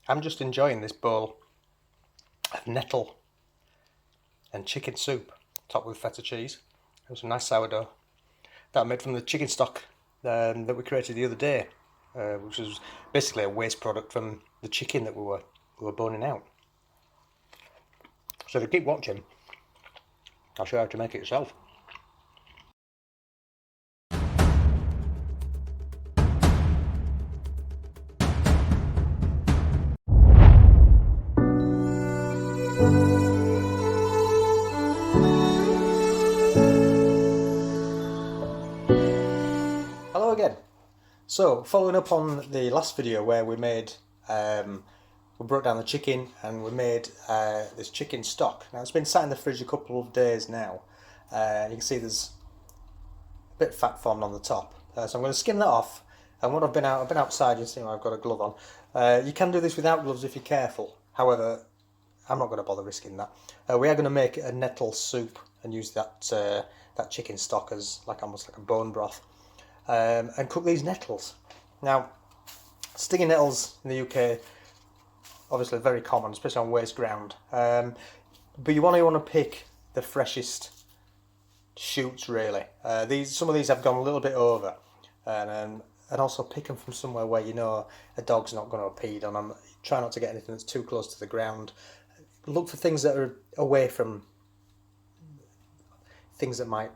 I'm just enjoying this bowl of nettle and chicken soup, topped with feta cheese. And some nice sourdough that I made from the chicken stock that we created the other day, which was basically a waste product from the chicken that we were boning out. So if you keep watching, I'll show you how to make it yourself. Hello again. So following up on the last video where we broke down the chicken and we made this chicken stock. Now it's been sat in the fridge a couple of days now. You can see there's a bit of fat formed on the top. So I'm going to skim that off. And when I've been outside, you see I've got a glove on. You can do this without gloves if you're careful. However, I'm not going to bother risking that. We are going to make a nettle soup and use that chicken stock as almost like a bone broth, and cook these nettles. Now, stinging nettles in the UK, obviously very common, especially on waste ground. But you want to pick the freshest shoots, really. Some of these have gone a little bit over, and also pick them from somewhere where you know a dog's not going to impede on them. Try not to get anything that's too close to the ground. Look for things that are away from things that might,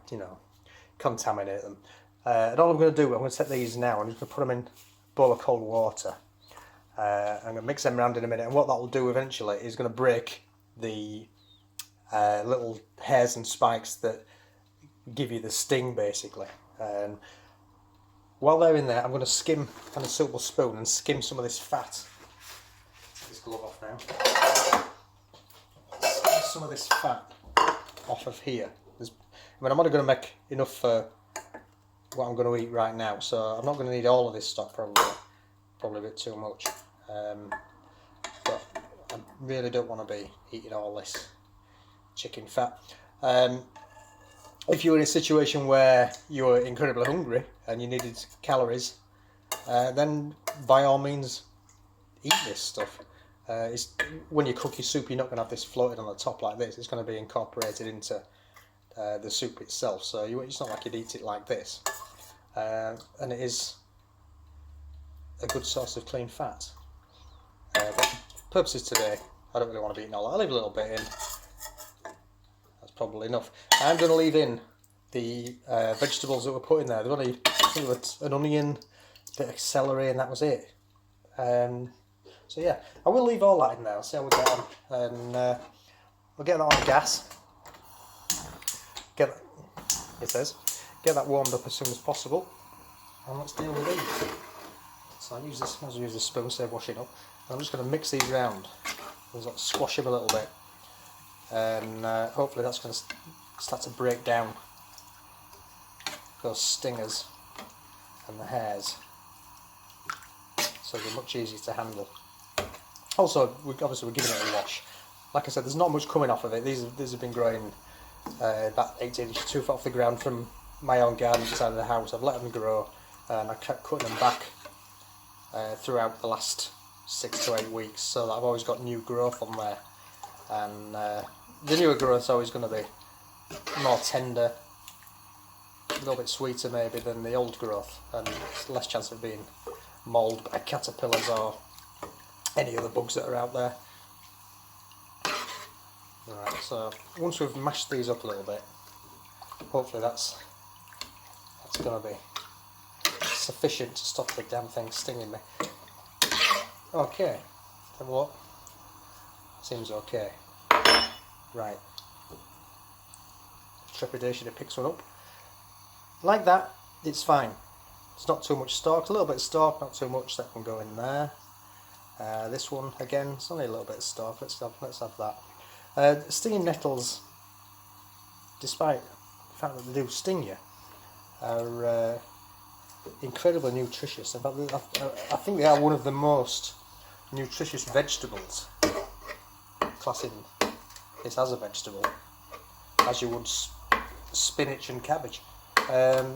contaminate them. And all I'm going to do, I'm going to set these now. I'm just going to put them in a bowl of cold water. I'm going to mix them around in a minute, and what that will do eventually is going to break the little hairs and spikes that give you the sting, basically. And while they're in there, I'm going to skim on a suitable spoon and skim some of this fat. Take this glove off now. Skim some of this fat off of here. I'm only going to make enough for what I'm going to eat right now, so I'm not going to need all of this stock, probably a bit too much. But I really don't want to be eating all this chicken fat. If you're in a situation where you're incredibly hungry and you needed calories, then by all means eat this stuff. When you cook your soup, you're not going to have this floating on the top like this. It's going to be incorporated into the soup itself, so it's not like you'd eat it like this. And it is a good source of clean fat. But for purposes today, I don't really want to be eating all that. I'll leave a little bit in. That's probably enough. I'm going to leave in the vegetables that were put in there. There was only an onion, a bit of celery, and that was it. So yeah, I will leave all that in there. I'll see how we get on, and we'll get that on the gas. Get that warmed up as soon as possible, and let's deal with these. So I'll use this spoon, save washing up. And I'm just going to mix these around, squash them a little bit, and hopefully that's going to start to break down those stingers and the hairs, so they're much easier to handle. Also, we're giving it a wash. Like I said, there's not much coming off of it. These have been growing about 18 inches, 2 foot off the ground from my own garden beside the house. I've let them grow, and I kept cutting them back throughout the last 6 to 8 weeks, so that I've always got new growth on there. And the newer growth is always going to be more tender, a little bit sweeter maybe than the old growth, and it's less chance of being mauled by caterpillars or any other bugs that are out there. Alright, so once we've mashed these up a little bit, hopefully that's going to be sufficient to stop the damn thing stinging me. Okay, have a look. Seems okay. Right. Trepidation, it picks one up. Like that, it's fine. It's not too much stalk, a little bit of stalk, not too much, that can go in there. This one, again, it's only a little bit of stalk, let's have that. Stinging nettles, despite the fact that they do sting you, are incredibly nutritious. In fact, I think they are one of the most nutritious vegetables, classing this as a vegetable, as you would spinach and cabbage, that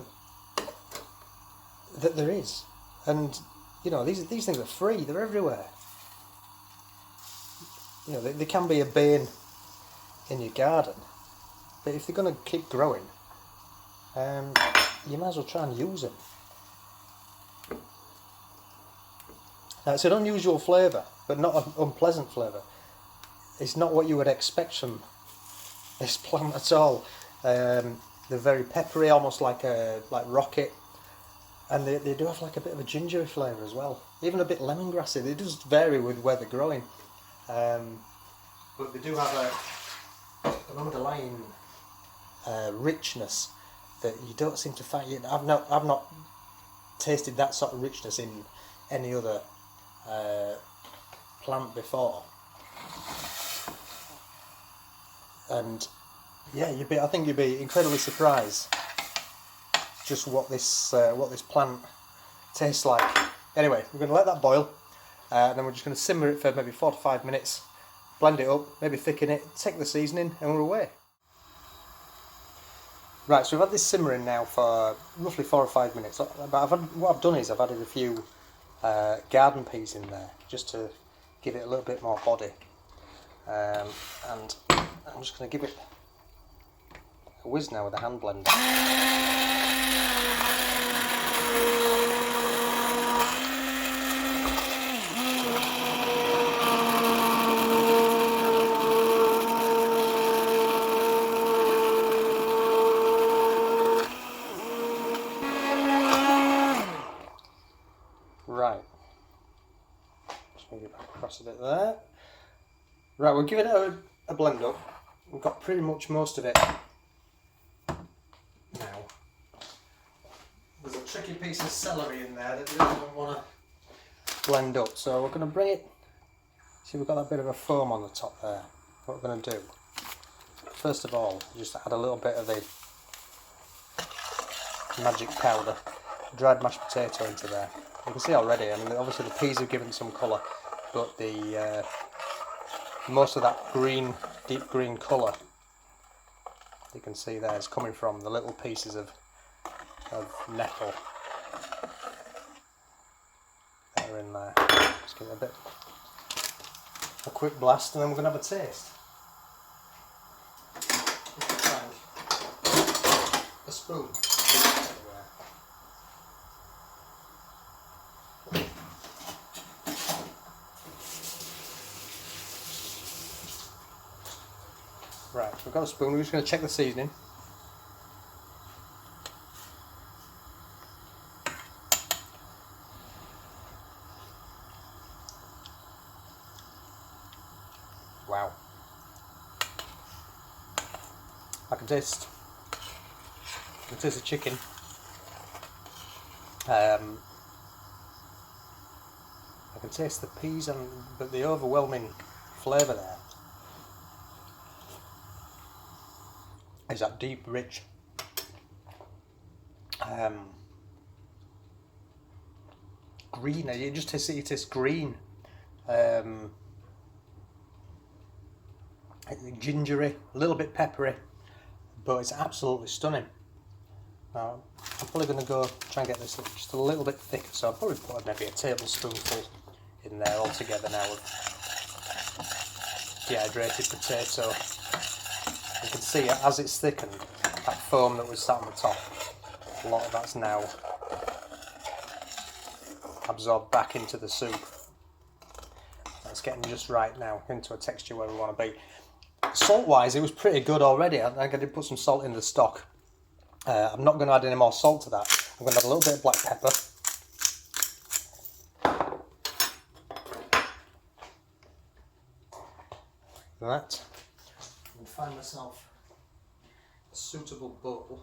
there is. And these things are free, they're everywhere. you know, they can be a bane in your garden, but if they're going to keep growing, you might as well try and use them. Now, it's an unusual flavour, but not an unpleasant flavour. It's not what you would expect from this plant at all. They're very peppery, almost like rocket, and they do have like a bit of a gingery flavour as well. Even a bit lemongrassy. They just vary with where they're growing, but they do have an underlying richness that you don't seem to find. I've not tasted that sort of richness in any other plant before, and yeah, I think you'd be incredibly surprised just what this plant tastes like. Anyway, we're going to let that boil, and then we're just going to simmer it for maybe 4 to 5 minutes, blend it up, maybe thicken it, take the seasoning, and we're away. Right, so we've had this simmering now for roughly 4 or 5 minutes. But what I've done is I've added a few garden peas in there just to give it a little bit more body, and I'm just going to give it a whiz now with a hand blender. Right, just move it back across a bit there. Right, we'll give it a blend up. We've got pretty much most of it now. There's a tricky piece of celery in there that we don't want to blend up, so we're going to bring it. See, we've got that bit of a foam on the top there. What we're going to do, first of all, just add a little bit of the magic powder, dried mashed potato into there. You can see already, I mean, obviously the peas have given some colour, but the most of that green, deep green colour you can see there is coming from the little pieces of nettle that are in there. Just give it a quick blast, and then we're going to have a taste. A spoon. Right, we've got a spoon, we're just going to check the seasoning. Wow. I can taste the chicken. I can taste the peas, but the overwhelming flavour there is that deep, rich green. You just taste green, gingery, a little bit peppery, but it's absolutely stunning. Now, I'm probably going to go try and get this just a little bit thicker, so I'll probably put maybe a tablespoonful in there altogether now of dehydrated potato. You can see as it's thickened, that foam that was sat on the top, a lot of that's now absorbed back into the soup. It's getting just right now, into a texture where we want to be. Salt wise, it was pretty good already. I think I did put some salt in the stock. I'm not going to add any more salt to that. I'm going to add a little bit of black pepper. Like that. And find myself a suitable bowl.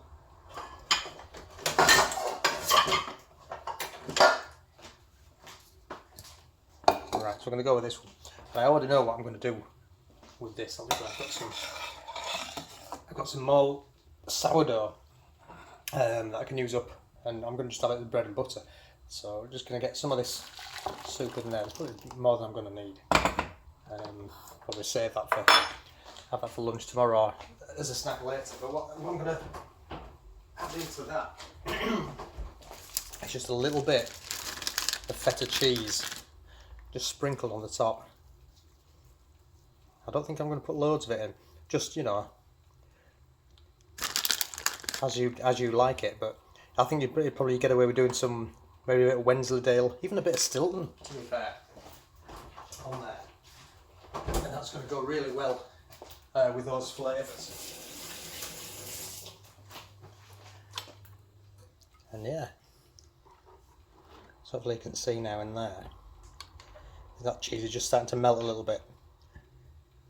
Right, so I'm going to go with this one. And I already know what I'm going to do with this. I've got some more sourdough that I can use up, and I'm going to just have it with bread and butter. So we're just going to get some of this soup in there. It's probably more than I'm going to need. Probably save that have that for lunch tomorrow or as a snack later. But what I'm going to add into that is just a little bit of feta cheese, just sprinkled on the top. I don't think I'm going to put loads of it in. Just, you know, as you like it. But I think you'd probably get away with doing some, maybe a bit of Wensleydale, even a bit of Stilton, to be fair, on there. And that's going to go really well with those flavours. And yeah, so hopefully you can see now in there, that cheese is just starting to melt a little bit.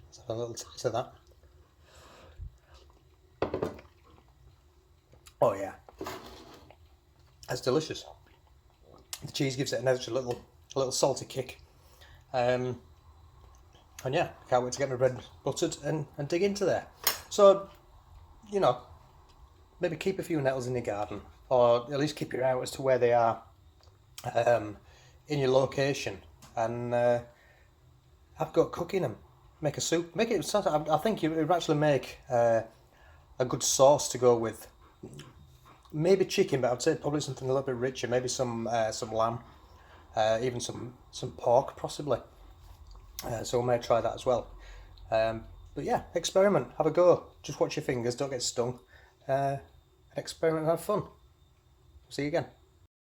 Let's have a little taste of that. Oh yeah, that's delicious. The cheese gives it an extra little salty kick. And yeah, can't wait to get my bread buttered and dig into there. So, you know, maybe keep a few nettles in your garden, or at least keep your eye out as to where they are in your location, and have a go at cooking them. Make a soup. Make it. I think it would actually make a good sauce to go with. Maybe chicken, but I'd say probably something a little bit richer. Maybe some lamb, even some pork possibly. So we may try that as well. But yeah, experiment. Have a go. Just watch your fingers. Don't get stung. Experiment and have fun. See you again.